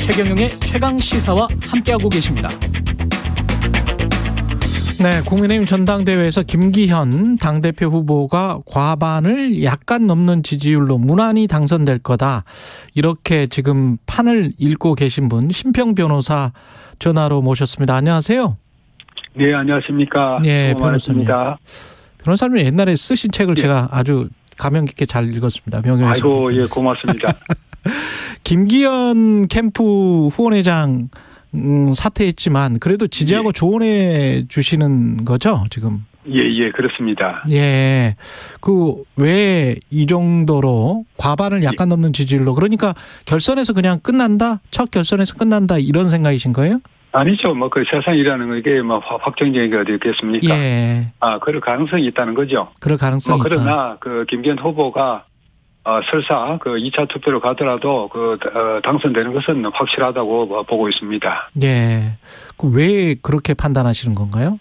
최경영의 최강 시사와 함께하고 계십니다. 네, 국민의힘 전당대회에서 김기현 당대표 후보가 과반을 약간 넘는 지지율로 무난히 당선될 거다. 이렇게 지금 판을 읽고 계신 분 심평 변호사 전화로 모셨습니다. 안녕하세요. 네, 안녕하십니까. 네, 변호사님. 변호사님 옛날에 쓰신 책을 제가 아주 감명 깊게 잘 읽었습니다. 명예훼손. 아이고, 예, 고맙습니다. 김기현 캠프 후원회장 사퇴했지만 그래도 지지하고 조언해 주시는 거죠, 지금? 예, 그렇습니다. 예. 왜 이 정도로 과반을 약간 넘는 지지율로, 그러니까 결선에서 그냥 끝난다? 첫 결선에서 끝난다, 이런 생각이신 거예요? 아니죠. 그 세상이라는 게 확정적인 게 어디 있겠습니까? 예. 그럴 가능성이 있다는 거죠. 그럴 가능성이 있다. 그러나 김기현 후보가 설사 2차 투표로 가더라도 당선되는 것은 확실하다고 보고 있습니다. 예. 왜 그렇게 판단하시는 건가요?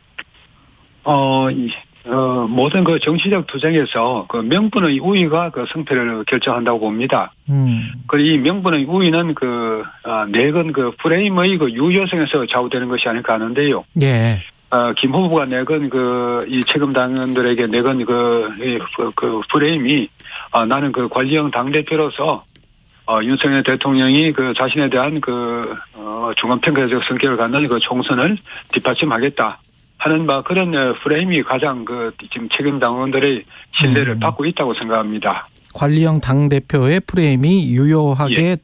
모든 정치적 투쟁에서 명분의 우위가 승패를 결정한다고 봅니다. 이 명분의 우위는 내건 프레임의 유효성에서 좌우되는 것이 아닐까 하는데요. 예. 김 후보가 내건 이 책임 당원들에게 내건 프레임이 나는 관리형 당대표로서 윤석열 대통령이 자신에 대한 중간평가적 성격을 갖는 총선을 뒷받침하겠다 하는 그런 프레임이 가장 지금 책임 당원들의 신뢰를 받고 있다고 생각합니다. 관리형 당대표의 프레임이 유효하게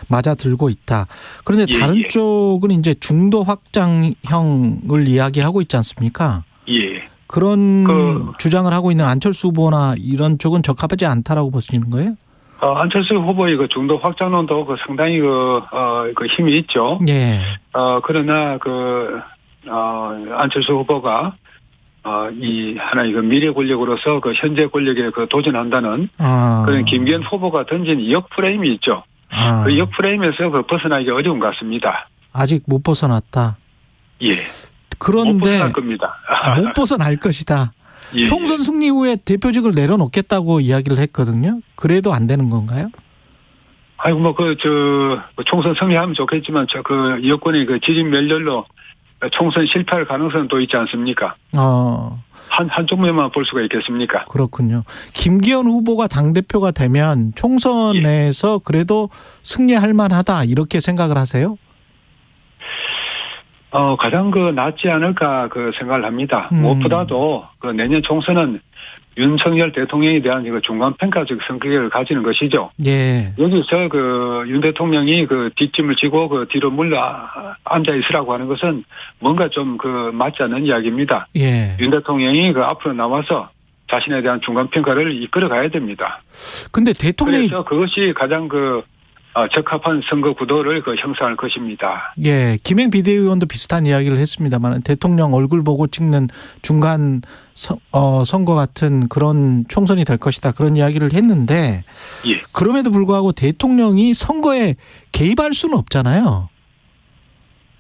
맞아들고 있다. 그런데 다른 쪽은 이제 중도 확장형을 이야기하고 있지 않습니까? 예. 그런 주장을 하고 있는 안철수 후보나 이런 쪽은 적합하지 않다라고 보시는 거예요? 안철수 후보의 중도 확장론도 상당히 힘이 있죠. 예. 그러나 안철수 후보가 하나의 미래 권력으로서 현재 권력에 도전한다는 그런 김기현 후보가 던진 역 프레임이 있죠. 그 역 프레임에서 벗어나기 어려운 것 같습니다. 아직 못 벗어났다. 예. 그런데 못 벗어날 겁니다. 못 벗어날 것이다. 예. 총선 승리 후에 대표직을 내려놓겠다고 이야기를 했거든요. 그래도 안 되는 건가요? 아이고 총선 승리하면 좋겠지만 여권의 지지 멸렬로 총선 실패할 가능성은 또 있지 않습니까? 한쪽 면만 볼 수가 있겠습니까? 그렇군요. 김기현 후보가 당대표가 되면 총선에서 그래도 승리할 만하다, 이렇게 생각을 하세요? 가장 낫지 않을까 생각을 합니다. 무엇보다도 내년 총선은 윤석열 대통령에 대한 중간평가적 성격을 가지는 것이죠. 예. 여기서 윤 대통령이 뒷짐을 지고 뒤로 물러 앉아 있으라고 하는 것은 뭔가 좀 맞지 않는 이야기입니다. 예. 윤 대통령이 앞으로 나와서 자신에 대한 중간평가를 이끌어 가야 됩니다. 근데 대통령이. 그래서 그것이 가장 적합한 선거 구도를 형성할 것입니다. 예, 김행 비대위원도 비슷한 이야기를 했습니다만 대통령 얼굴 보고 찍는 중간 선거 같은 그런 총선이 될 것이다, 그런 이야기를 했는데, 예. 그럼에도 불구하고 대통령이 선거에 개입할 수는 없잖아요.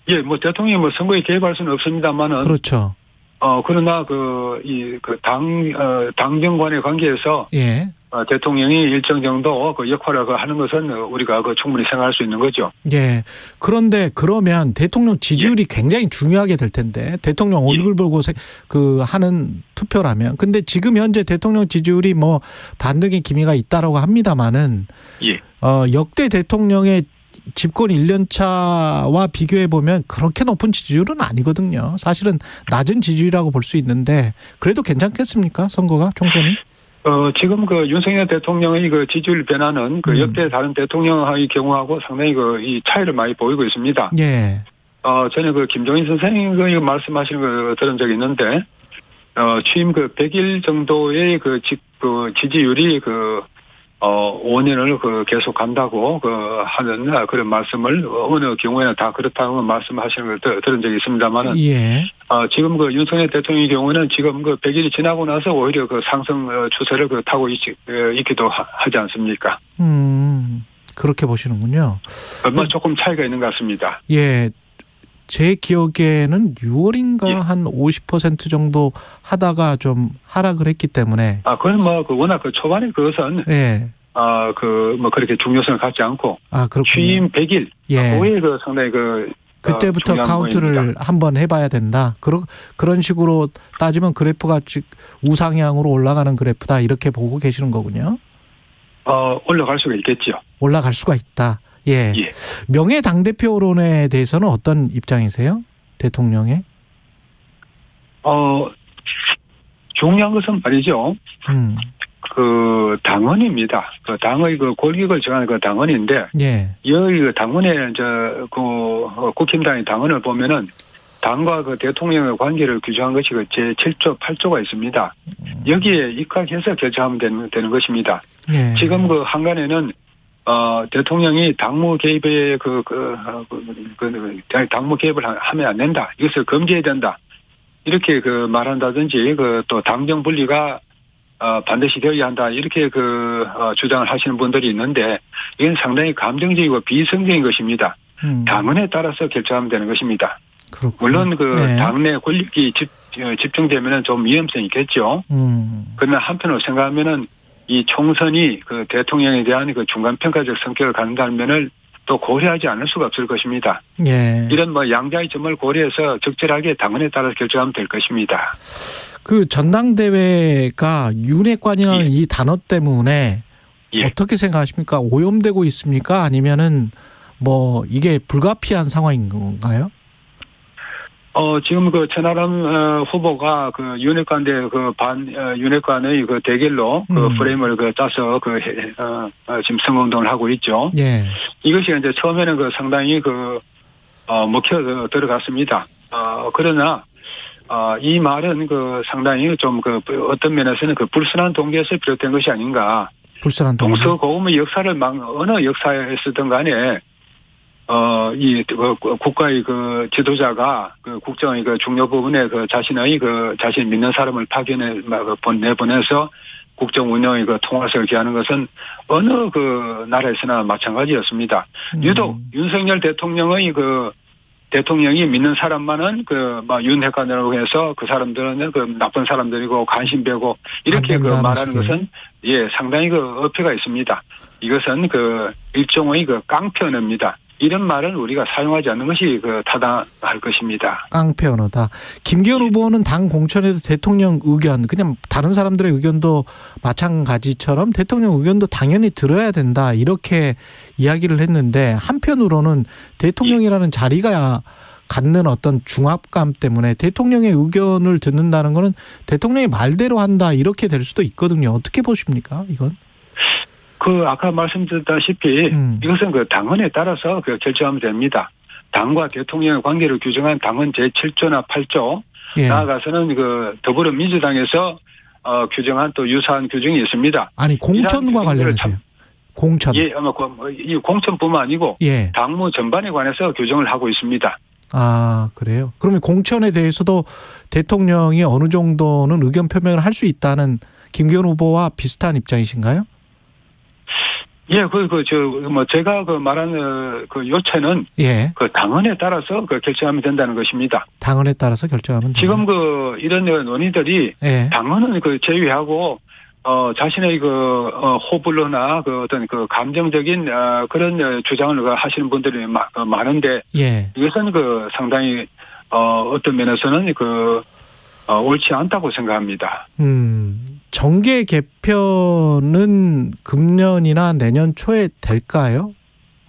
예, 대통령이 선거에 개입할 수는 없습니다만은. 그렇죠. 그러나 당정 간의 관계에서. 예. 대통령이 일정 정도 역할을 하는 것은 우리가 충분히 생각할 수 있는 거죠. 예. 그런데 그러면 대통령 지지율이 굉장히 중요하게 될 텐데, 대통령 얼굴 보고 하는 투표라면. 근데 지금 현재 대통령 지지율이 반등의 기미가 있다라고 합니다만은, 역대 대통령의 집권 1년 차와 비교해 보면 그렇게 높은 지지율은 아니거든요. 사실은 낮은 지지율이라고 볼 수 있는데, 그래도 괜찮겠습니까, 선거가, 총선이? 지금 윤석열 대통령의 지지율 변화는 역대 다른 대통령의 경우하고 상당히 이 차이를 많이 보이고 있습니다. 예. 저는 김종인 선생님이 말씀하시는 거 들은 적이 있는데, 취임 100일 정도의 지지율이 5년을 계속 간다고 하는 그런 말씀을 어느 경우에는 다 그렇다고 말씀하시는 걸 들은 적이 있습니다만은. 예. 지금 윤석열 대통령의 경우는 지금 100일이 지나고 나서 오히려 상승 추세를 타고 있기도 하지 않습니까? 그렇게 보시는군요. 조금 차이가 있는 것 같습니다. 예. 제 기억에는 6월인가 한 50% 정도 하다가 좀 하락을 했기 때문에. 그건 워낙 초반에 그것은. 예. 그렇게 중요성을 갖지 않고 그렇군요. 취임 100일 예. 그에 상당히 그때부터 카운트를 모임입니다. 한번 해봐야 된다. 그런 식으로 따지면 그래프가 우상향으로 올라가는 그래프다 이렇게 보고 계시는 거군요. 올라갈 수가 있겠죠. 올라갈 수가 있다. 예. 예. 명예 당대표론에 대해서는 어떤 입장이세요? 대통령의? 중요한 것은 말이죠. 그 당원입니다. 그 당의 권력을 정하는 그 당원인데, 예. 여기 당원의 국힘당의 당원을 보면은 당과 그 대통령의 관계를 규정한 것이 그 제7조, 8조가 있습니다. 여기에 입각해서 결정하면 되는 것입니다. 예. 지금 그 한간에는 대통령이 당무 개입에 당무 개입을 하면 안 된다. 이것을 금지해야 된다. 이렇게 말한다든지 또 당정 분리가 반드시 되어야 한다. 이렇게 주장을 하시는 분들이 있는데 이건 상당히 감정적이고 비이성적인 것입니다. 당원에 따라서 결정하면 되는 것입니다. 그렇군요. 물론 네. 당내 권력이 집중되면은 좀 위험성이 있겠죠. 그러나 한편으로 생각하면은 이 총선이 대통령에 대한 중간평가적 성격을 갖는다는 면을 또 고려하지 않을 수가 없을 것입니다. 예. 이런 양자의 점을 고려해서 적절하게 당원에 따라서 결정하면 될 것입니다. 전당대회가 윤핵관이라는 예. 이 단어 때문에 예. 어떻게 생각하십니까? 오염되고 있습니까? 아니면은 이게 불가피한 상황인 건가요? 지금 천하람 후보가 윤핵관대 윤핵관의 윤핵관의 대결로 프레임을 짜서 지금 선거운동을 하고 있죠. 예. 이것이 이제 처음에는 상당히 먹혀 들어갔습니다. 그러나 이 말은 상당히 좀 어떤 면에서는 불순한 동기에서 비롯된 것이 아닌가. 불순한 동기. 동서고금의 역사를 어느 역사에서든 간에 이 국가의 지도자가 국정의 중요 부분에 자신의 자신 믿는 사람을 파견해 내보내서 국정 운영의 통화성을 기하는 것은 어느 나라에서나 마찬가지였습니다. 유독 윤석열 대통령의 대통령이 믿는 사람만은 윤핵관이라고 해서 그 사람들은 나쁜 사람들이고 간신배고 이렇게 말하는 것은 상당히 어폐가 있습니다. 이것은 일종의 깡패 언어입니다. 이런 말을 우리가 사용하지 않는 것이 타당할 것입니다. 깡패 언어다. 김기현 후보는 당 공천에도 대통령 의견, 그냥 다른 사람들의 의견도 마찬가지처럼 대통령 의견도 당연히 들어야 된다. 이렇게 이야기를 했는데 한편으로는 대통령이라는 자리가 갖는 어떤 중압감 때문에 대통령의 의견을 듣는다는 거는 대통령이 말대로 한다. 이렇게 될 수도 있거든요. 어떻게 보십니까? 이건? 아까 말씀드렸다시피 이것은 당원에 따라서 결정하면 됩니다. 당과 대통령의 관계를 규정한 당헌 제7조나 8조 예. 나아가서는 더불어민주당에서 규정한 또 유사한 규정이 있습니다. 아니 공천과 관련해서요. 공천. 예, 이 공천뿐만 아니고 예. 당무 전반에 관해서 규정을 하고 있습니다. 그래요? 그러면 공천에 대해서도 대통령이 어느 정도는 의견 표명을 할 수 있다는 김기현 후보와 비슷한 입장이신가요? 예, 제가 말한 요체는 예. 당헌에 따라서 결정하면 된다는 것입니다. 당헌에 따라서 결정하면 된다. 지금 이런 논의들이 예. 당헌은 제외하고 자신의 호불호나 어떤 감정적인 그런 주장을 하시는 분들이 많은데 예. 이것은 상당히 어떤 면에서는 옳지 않다고 생각합니다. 정계 개편은 금년이나 내년 초에 될까요?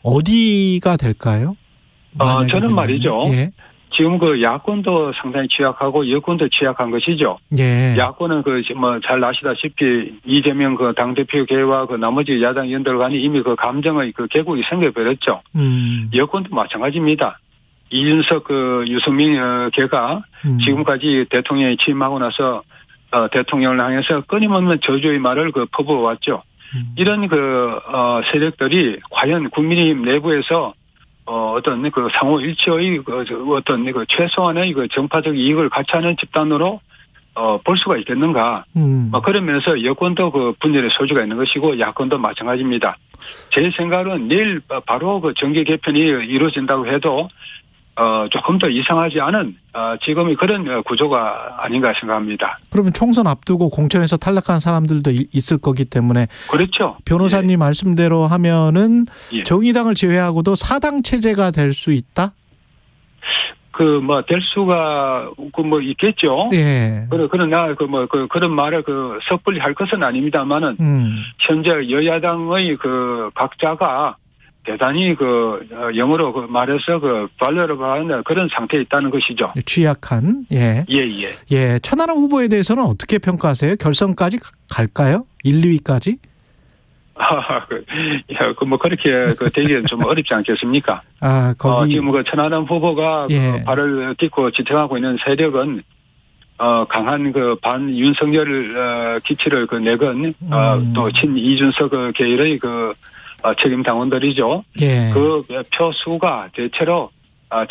어디가 될까요? 저는 된다면. 말이죠. 예. 지금 야권도 상당히 취약하고 여권도 취약한 것이죠. 예. 야권은 잘 아시다시피 이재명 당대표 계와 나머지 야당 연들 간이 이미 감정의 궤국이 생겨버렸죠. 여권도 마찬가지입니다. 이준석 유승민 계가 지금까지 대통령이 취임하고 나서 대통령을 향해서 끊임없는 저주의 말을 퍼부어왔죠. 이런 세력들이 과연 국민의힘 내부에서 어떤 상호 일치의 어떤 최소한의 정파적 이익을 같이 하는 집단으로 볼 수가 있겠는가. 그러면서 여권도 분열의 소지가 있는 것이고 야권도 마찬가지입니다. 제 생각은 내일 바로 정계 개편이 이루어진다고 해도 조금 더 이상하지 않은 지금의 그런 구조가 아닌가 생각합니다. 그러면 총선 앞두고 공천에서 탈락한 사람들도 있을 거기 때문에 그렇죠. 변호사님 말씀대로 하면은 예. 정의당을 제외하고도 사당 체제가 될 수 있다? 될 수가 있겠죠. 예. 그러나 그런 말을 섣불리 할 것은 아닙니다만은 현재 여야당의 각자가 대단히 영어로 말해서 발레르한 그런 상태에 있다는 것이죠. 취약한. 예. 예. 예. 천하람 후보에 대해서는 어떻게 평가하세요? 결선까지 갈까요? 1, 2위까지? 그렇게 되기는 좀 어렵지 않겠습니까? 거기. 지금 천하람 후보가 예. 발을 딛고 지탱하고 있는 세력은 강한 반 윤석열 기치를 내건 또 친 이준석 계열의 책임 당원들이죠. 예. 그 표수가 대체로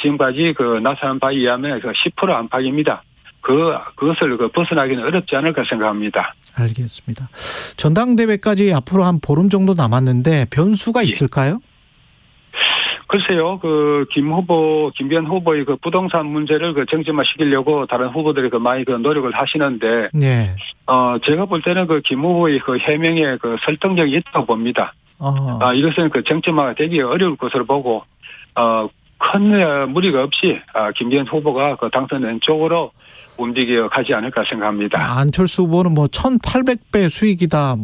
지금까지 나타난 바에 의하면 10% 안팎입니다. 그것을 벗어나기는 어렵지 않을까 생각합니다. 알겠습니다. 전당대회까지 앞으로 한 보름 정도 남았는데 변수가 있을까요? 글쎄요, 김변 후보의 부동산 문제를 정점화시키려고 다른 후보들이 많이 노력을 하시는데, 네. 제가 볼 때는 김 후보의 해명에 설득력이 있다고 봅니다. 이것은 정점화가 되기 어려울 것으로 보고, 큰 무리가 없이 김변 후보가 당선된 쪽으로 움직여 가지 않을까 생각합니다. 안철수 후보는 1,800배 수익이다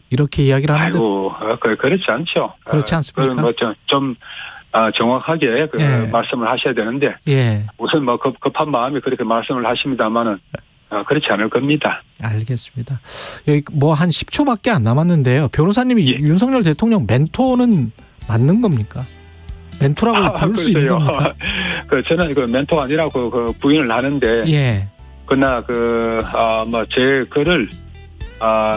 이렇게 이야기를 하는데. 아이고, 그렇지 않죠. 그렇지 않습니까? 좀 정확하게 예. 말씀을 하셔야 되는데, 예. 우선 급한 마음에 그렇게 말씀을 하십니다만은 그렇지 않을 겁니다. 알겠습니다. 여기 한 10초밖에 안 남았는데요. 변호사님이 윤석열 대통령 멘토는 맞는 겁니까? 멘토라고 부를 수 있는 겁니까? 저는 멘토가 아니라고 부인을 하는데, 예. 그러나 제 글을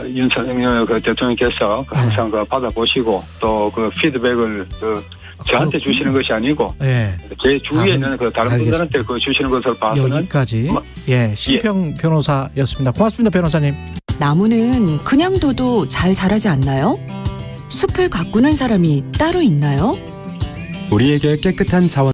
윤석열 대통령께서 항상 받아보시고 또 피드백을 저한테 주시는 것이 아니고 예. 제 주위에 있는 다른 분들한테 주시는 것을 봐서는 여기까지 심평 변호사였습니다. 고맙습니다, 변호사님. 나무는 그냥 둬도 잘 자라지 않나요? 숲을 가꾸는 사람이 따로 있나요? 우리에게 깨끗한 자원